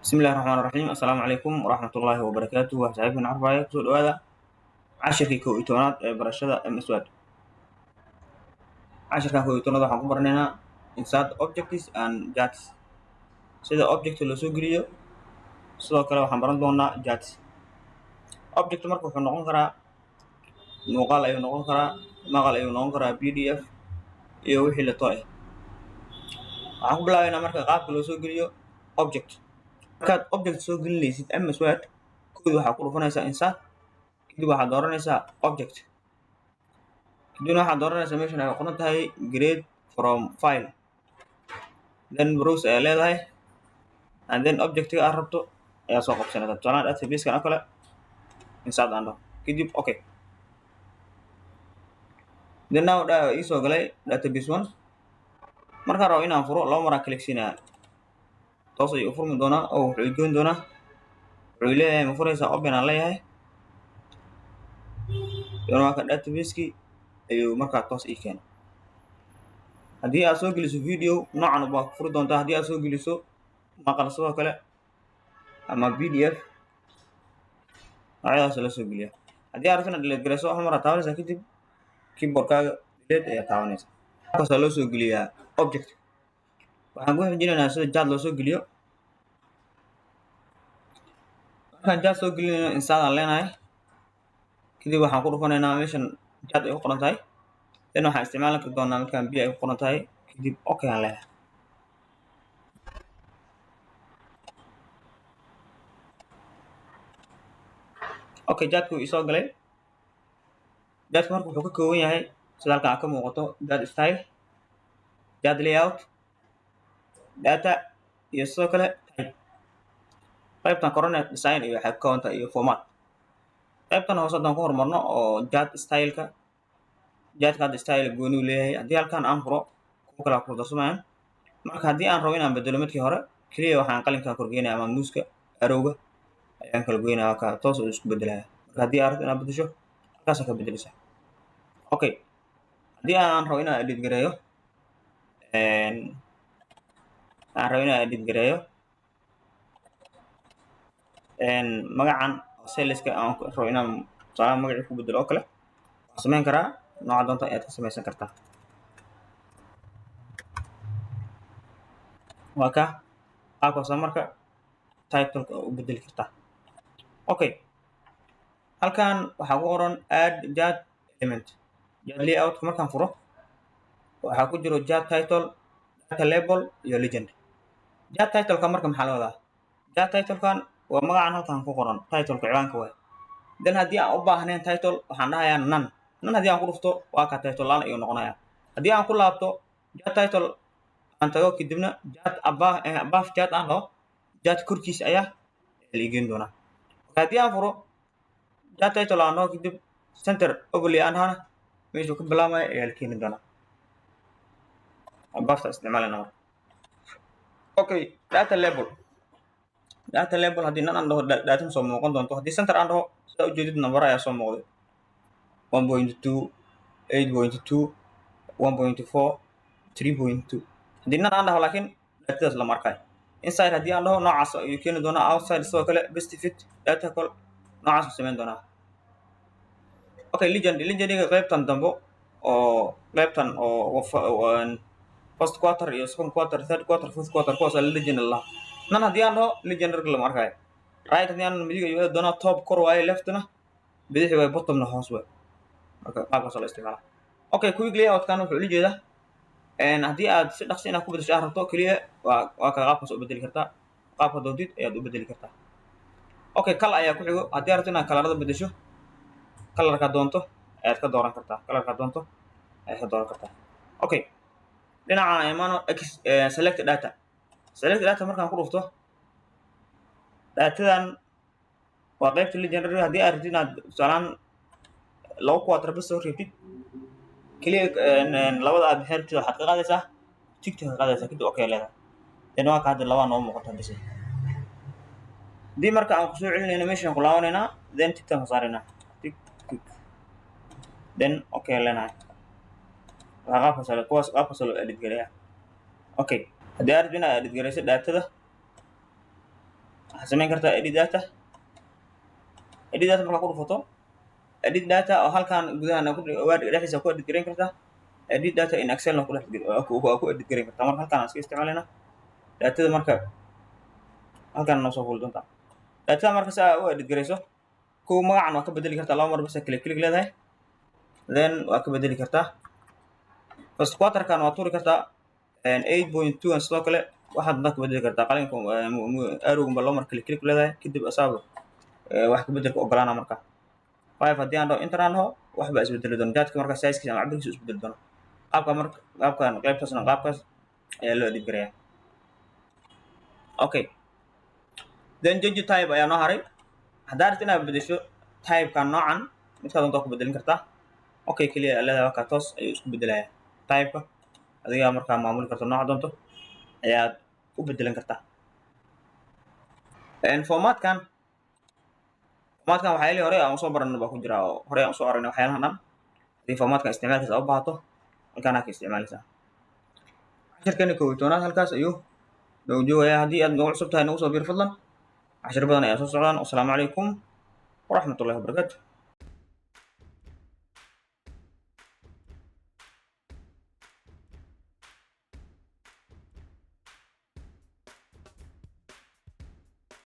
بسم الله الرحمن الرحيم السلام عليكم ورحمة الله وبركاته وصحبنا عرفايا كسود هذا عشر كيكو إتونات برشة مسود عشر كيكو إتونات حكم برننا insert objects and jats سيدا object اللي سوغريو سيدا كلا وحن برن دونا jats object مركو في نقون كرا مقال أيو نقون كرا مقال أيو نقون كرا PDF إيو وحي لطوئي حكم بلاوينا مركا قاب كلا سوغريو object markaad object soo gelinaysid ms word koodi waxaa ku dhufanaysaa insert kadib waxaad dooranaysaa object kadibna waxaad dooranaysaa meeshan ay qoran tahay grade from file then browse ayaa leedahay and then objectiga aad rabto ayaa soo qabsanaysaa tusaalahan database-kan oo kale insert aan dhaho kadib okay then now ii soo galay database 1 markaan rabo inaan furo laba maraa click siinaya toos ayuu u furmi doonaa oo wuxuu igoyn doonaa wuxuu leeyahay ma furaysaa open aan leeyahay marka database-kii ayuu markaa toos ii keenay haddii aad soo geliso video noocan baa ku furi doontaa haddii aad soo geliso maqal sidoo kale ama PDF noocyadaas la soo geliya haddii aad rabto inaad delete garayso wax maraa taabanaysaa kadib keyboardkaaga delete ayaa taabanaysaa markaasaa loo soo geliyaa object waxaan ku xijinaynaa sida jad loo soo geliyo markaan jad soo gelinayno insert aan leenahay kadib waxaan ku dhufanaynaa meeshan jad ay ku qoran tahay then waxaan isticmaali doonaa markaan biyo ay ku qoran tahay kadib okay aan leeyahay okay jadku isoo galay jadku marka wuxuu ka kooban yahay sida halkan ka muuqato jad style jad layout data iyo sidoo kale type qaybtan korona design iyo waxay ka kooban tahay iyo format qaybtan hoose haddaan ku horumarno oo jad style-ka jadka hadda style gooni u leeyahay haddii halkan aan furo kuwa kala ku darsamayaan marka haddii aan rabo inaan bedelo midkii hore kaliya waxaan qalinka korgeynaya ama muuska arrowga ayaan kala goynaya ka toos oo isku bedelaya marka haddii aad rabto inaad bedesho halkaas ka bedelisa okay haddii aan rabo inaan edit gareeyo magacan saleska aan rabo inaan tusaale magacii ku bedelo oo kale waan samayn karaa nooca doonta ayaad ka samaysan kartaa waa ka qaabkaasa marka titleka u bedeli kartaa okay halkan waxaa ku qoran add jad element jad layout markaan furo waxaa ku jiro jad title data label iyo legend jad titleka marka maxaa la wadaa jad titlekan waa magacan halkan ku qoran titleka ciwaanka waay then haddii aan u baahnayn title waxaan dhahayaa none haddii aan ku dhufto waa ka title laan ayuu noqonayaa haddii aan ku laabto jad title aan tago kadibna jad above jad aan dhaho jad korkiisa ayaa la igeyn doonaa haddii aan furo jad title aan dhaho kadib center overlay aan dhahana meeshuu ka bilaabmaya ayaa la keeni doonaa abafta isticmaalana marka okay data label haddii nan aan dhaho data soo muuqan doonto haddii center aan dhaho sidaa ujeedid number ayaa soo muuqday 1.2 8.2 1.4 3.2 haddii nan aan dhaho laakiin datadaas lama arkayo inside haddii aan dhaho noocaas ayuu keeni doonaa outside sidoo kale best fit data call noocaas uu samayn doonaa okay legendiga qaybtan dambo oo qaybtan oo first quarter iyo second quarter third quarter fourth quarter kuwaas legend la nan haddii aan dhaho legendary lama arkayo right haddii aan midiga iyo doonaa top kor waaye leftna bidixi waaye bottomna hoos waaye marka qaabkaas la isticmaala okay quick layout kan wuxuu la jeedaa haddii aad si dhaqsi inaad ku bedesho aad rabto kaliya waa ka qaabkaas u bedeli kartaa qaabka doontid ayaad u bedeli kartaa okay kala ayaa ku xigo haddii aad rabto inaad kalarada bedesho kalarka doonto ayaad ka dooran kartaa okay dhinaca imaano select data markaan ku dhufto datadan waa qaybta legendary haddii aad rabtid inaad tusaalaan laba quarter bas soo reebtid kaliya labada aad bixin rabtid waxaad ka qaadaysaa tigta ka qaadaysaa kadib okay leedahay then waa ka hadda labaa noo muuqata bas haddii marka aan kusoo celinayno meeshaan ku laabanaynaa then tigtaan ka saaraynaa then okay leenahay qaabkaas loo edit gareeyaa okay haddii aad rabtid inaad edit garayso datada waxaad samayn kartaa edit data markaa ku dhufato edit data oo halkan gudahan word dhexdiisa ku edit garayn kartaa edit data in excel ku edit garayn kartaa marka halkan aan iska isticmaalayna datada marka halkan noo soo fuli doontaa datada marka saa u edit garayso kow magacan waa ka bedeli kartaa laba mar bas click leedahay then waa ka bedeli kartaa first quarter-kan waa tuuri kartaa 8.2 and sidoo kale waxaad ka bedeli kartaa qalinka arrowga laba mar click leedahay kadib asaaba wax ka bedelka ogolaana marka 5 haddii aan dhaho enter aan dhaho waxba isbedeli doona daadka marka size-kiisa ama cabirkiisa isbedeli doona qaabkan qaybtaasna qaabkaas ayaa loo edit garayaa okay then change type ayaa noo haray haddaad rabto inaad bedesho type-kan noocan midkaa doonta ku bedelin kartaa okay keliya leedahay markaa toos ayuu isku bedelayaa type-ka adigaa markaa maamuli karto nooca doonto ayaad u bedelan kartaa formatkan waxaa hore aan usoo baranay baa ku jira oo hore aan usoo aragnay waxyaalahan dhan haddii formatkan isticmaalkiisa u baahato halkaan ka isticmaalaysaa cashirkeena kow iyo tobnaad halkaas ayuu noogu joogayaa haddii aad noogu cusub tahay nagu soo biir fadlan cashir badan ayaa soo socdaan wasalaamu calaykum waraxmatullahi wabarakaatu